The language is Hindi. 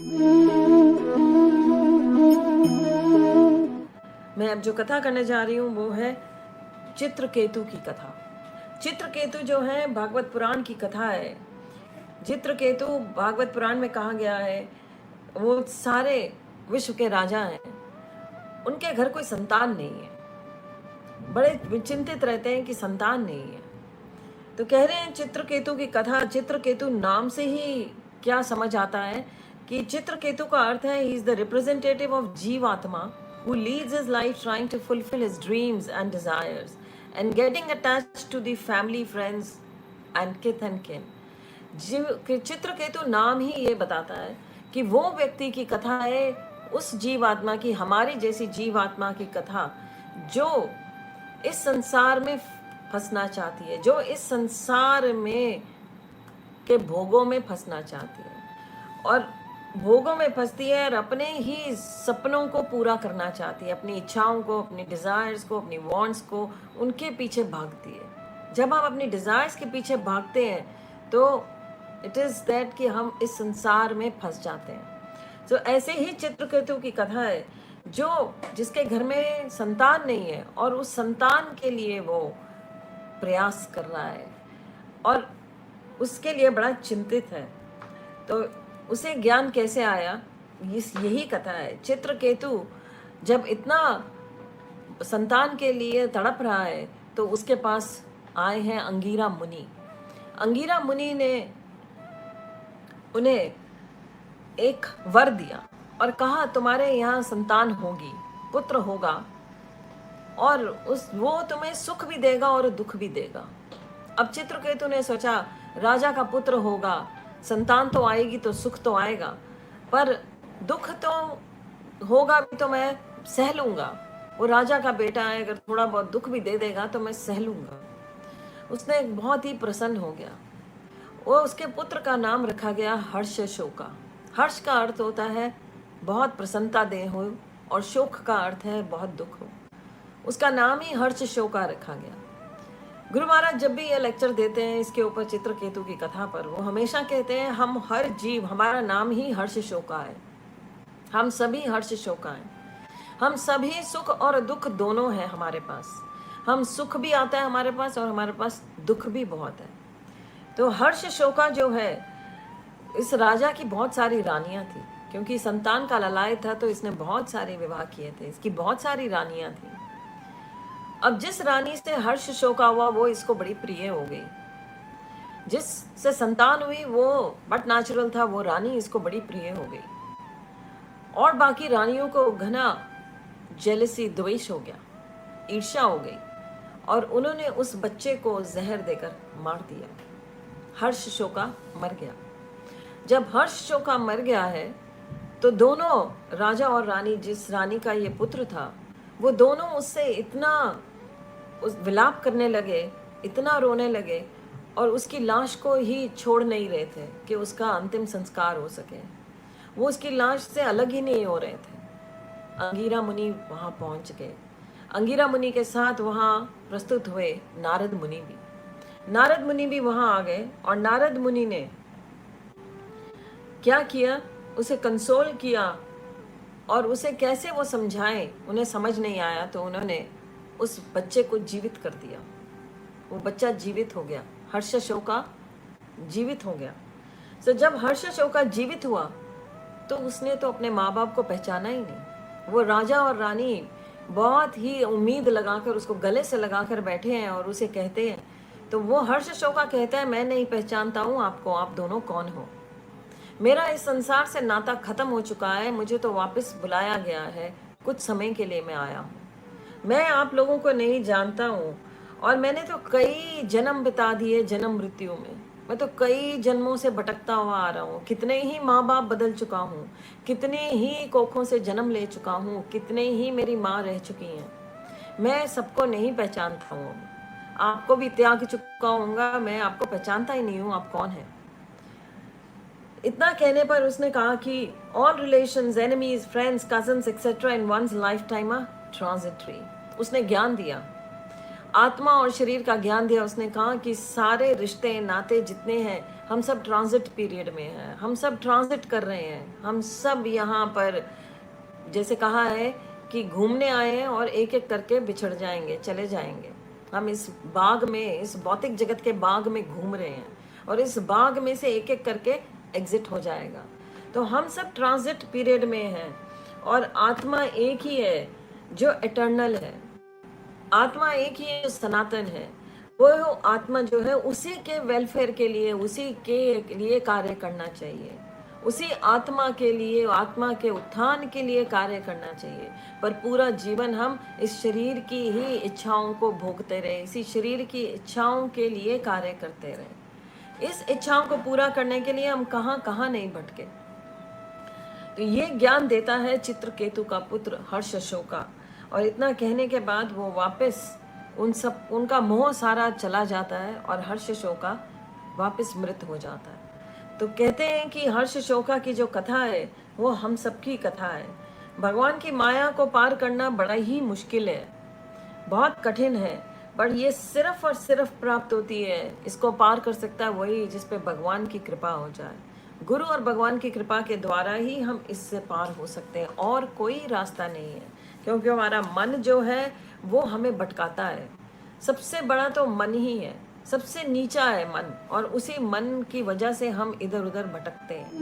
मैं अब जो कथा करने जा रही हूँ वो है चित्रकेतु की कथा। चित्रकेतु जो है भागवत पुराण की कथा है। चित्रकेतु भागवत पुराण में कहा गया है, वो सारे विश्व के राजा हैं, उनके घर कोई संतान नहीं है, बड़े चिंतित रहते हैं कि संतान नहीं है। तो कह रहे हैं चित्रकेतु की कथा, चित्रकेतु नाम से ही क्या समझ आता है कि चित्रकेतु का अर्थ है he is the representative of जीवात्मा who leads his life trying to fulfill his dreams and desires and getting attached to the family, friends and kith and kin. Chitraketu नाम ही ये बताता है कि वो व्यक्ति की कथा है, उस जीवात्मा की, हमारी जैसी जीवात्मा की कथा जो इस संसार में फंसना चाहती है, जो इस संसार में के भोगों में फंसना चाहती है और भोगों में फंसती है और अपने ही सपनों को पूरा करना चाहती है, अपनी इच्छाओं को, अपनी डिज़ायर्स को, अपनी वांट्स को, उनके पीछे भागती है। जब हम अपनी डिज़ायर्स के पीछे भागते हैं तो इट इज़ दैट कि हम इस संसार में फंस जाते हैं। तो ऐसे ही चित्रकेतु की कथा है जो जिसके घर में संतान नहीं है और उस संतान के लिए वो प्रयास कर रहा है और उसके लिए बड़ा चिंतित है। तो उसे ज्ञान कैसे आया, यही कथा है। चित्रकेतु जब इतना संतान के लिए तड़प रहा है तो उसके पास आए हैं अंगीरा मुनि। अंगीरा मुनि ने उन्हें एक वर दिया और कहा तुम्हारे यहाँ संतान होगी, पुत्र होगा और वो तुम्हें सुख भी देगा और दुख भी देगा। अब चित्रकेतु ने सोचा राजा का पुत्र होगा, संतान तो आएगी तो सुख तो आएगा, पर दुख तो होगा भी तो मैं सह लूंगा। वो राजा का बेटा है, अगर थोड़ा बहुत दुख भी दे देगा तो मैं सह लूंगा। उसने बहुत ही प्रसन्न हो गया। वो उसके पुत्र का नाम रखा गया हर्ष शोका। हर्ष का अर्थ होता है बहुत प्रसन्नता दे हो और शोक का अर्थ है बहुत दुख हो। उसका नाम ही हर्ष शोका रखा गया। गुरु महाराज जब भी ये लेक्चर देते हैं इसके ऊपर, चित्रकेतु की कथा पर, वो हमेशा कहते हैं हम हर जीव, हमारा नाम ही हर्ष शोका है। हम सभी हर्ष शोका हैं। हम सभी सुख और दुख दोनों हैं हमारे पास। हम सुख भी आता है हमारे पास और हमारे पास दुख भी बहुत है। तो हर्ष शोका जो है, इस राजा की बहुत सारी रानियां थी, क्योंकि संतान का ललाय था तो इसने बहुत सारे विवाह किए थे। इसकी बहुत सारी रानियां थी। अब जिस रानी से हर्ष शोका हुआ वो इसको बड़ी प्रिय हो गई। जिससे संतान हुई वो बट नेचुरल था, वो रानी इसको बड़ी प्रिय हो गई और बाकी रानियों को घना जेलसी, द्वेष हो गया, ईर्ष्या हो गई और उन्होंने उस बच्चे को जहर देकर मार दिया। हर्ष शोका मर गया। जब हर्ष शोका मर गया है तो दोनों राजा और रानी, जिस रानी का ये पुत्र था, वो दोनों उससे इतना उस विलाप करने लगे, इतना रोने लगे और उसकी लाश को ही छोड़ नहीं रहे थे कि उसका अंतिम संस्कार हो सके। वो उसकी लाश से अलग ही नहीं हो रहे थे। अंगीरा मुनि वहाँ पहुँच गए। अंगीरा मुनि के साथ वहाँ प्रस्तुत हुए नारद मुनि भी। नारद मुनि भी वहाँ आ गए और नारद मुनि ने क्या किया, उसे कंसोल किया और उसे कैसे वो समझाएं, उन्हें समझ नहीं आया तो उन्होंने उस बच्चे को जीवित कर दिया। वो बच्चा जीवित हो गया, हर्ष शोका जीवित हो गया। तो जब हर्ष शोका जीवित हुआ तो उसने तो अपने माँ बाप को पहचाना ही नहीं। वो राजा और रानी बहुत ही उम्मीद लगाकर उसको गले से लगाकर बैठे हैं और उसे कहते हैं, तो वो हर्ष शोका कहता है मैं नहीं पहचानता हूँ आपको, आप दोनों कौन हो? मेरा इस संसार से नाता खत्म हो चुका है, मुझे तो वापस बुलाया गया है, कुछ समय के लिए मैं आया हूँ। मैं आप लोगों को नहीं जानता हूँ और मैंने तो कई जन्म बिता दिए जन्म मृत्यु में। मैं तो कई जन्मों से भटकता हुआ आ रहा हूँ। कितने ही माँ बाप बदल चुका हूँ, कितने ही कोखों से जन्म ले चुका हूँ, कितने ही मेरी माँ रह चुकी हैं। मैं सबको नहीं पहचानता हूँ। आपको भी त्याग चुका हूँगा, मैं आपको पहचानता ही नहीं हूँ, आप कौन हैं? इतना कहने पर उसने कहा कि all relations, enemies, friends, cousins etcetera in one's life time are transitory. उसने ज्ञान दिया। आत्मा और शरीर का ज्ञान दिया। उसने कहा कि सारे रिश्ते नाते जितने हैं, हम सब ट्रांजिट पीरियड में हैं, हम सब ट्रांजिट कर रहे हैं, हम सब यहाँ पर जैसे कहा है कि घूमने आए हैं और एक एक करके बिछड़ जाएंगे, चले जाएंगे। हम इस बाग में, इस भौतिक जगत के बाग में घूम रहे हैं और इस बाग में से एक एक करके एग्जिट हो जाएगा। तो हम सब ट्रांजिट पीरियड में हैं और आत्मा एक ही है जो एटर्नल है। आत्मा एक ही है जो सनातन है। वो आत्मा जो है उसी के वेलफेयर के लिए, उसी के लिए कार्य करना चाहिए, उसी आत्मा के लिए, आत्मा के उत्थान के लिए कार्य करना चाहिए। पर पूरा जीवन हम इस शरीर की ही इच्छाओं को भोगते रहे, इसी शरीर की इच्छाओं के लिए कार्य करते रहे। इस इच्छाओं को पूरा करने के लिए हम कहाँ कहाँ नहीं भटके। तो ये ज्ञान देता है चित्रकेतु का पुत्र हर्षशोका। और इतना कहने के बाद वो वापस उनका मोह सारा चला जाता है और हर्षशोका वापस मृत हो जाता है। तो कहते हैं कि हर्षशोका की जो कथा है वो हम सबकी कथा है। भगवान की माया को पार करना बड़ा ही मुश्किल है, बहुत कठिन है, पर ये सिर्फ और सिर्फ प्राप्त होती है, इसको पार कर सकता है वही जिस पे भगवान की कृपा हो जाए। गुरु और भगवान की कृपा के द्वारा ही हम इससे पार हो सकते हैं, और कोई रास्ता नहीं है। क्योंकि हमारा मन जो है वो हमें भटकाता है। सबसे बड़ा तो मन ही है, सबसे नीचा है मन, और उसी मन की वजह से हम इधर उधर भटकते हैं।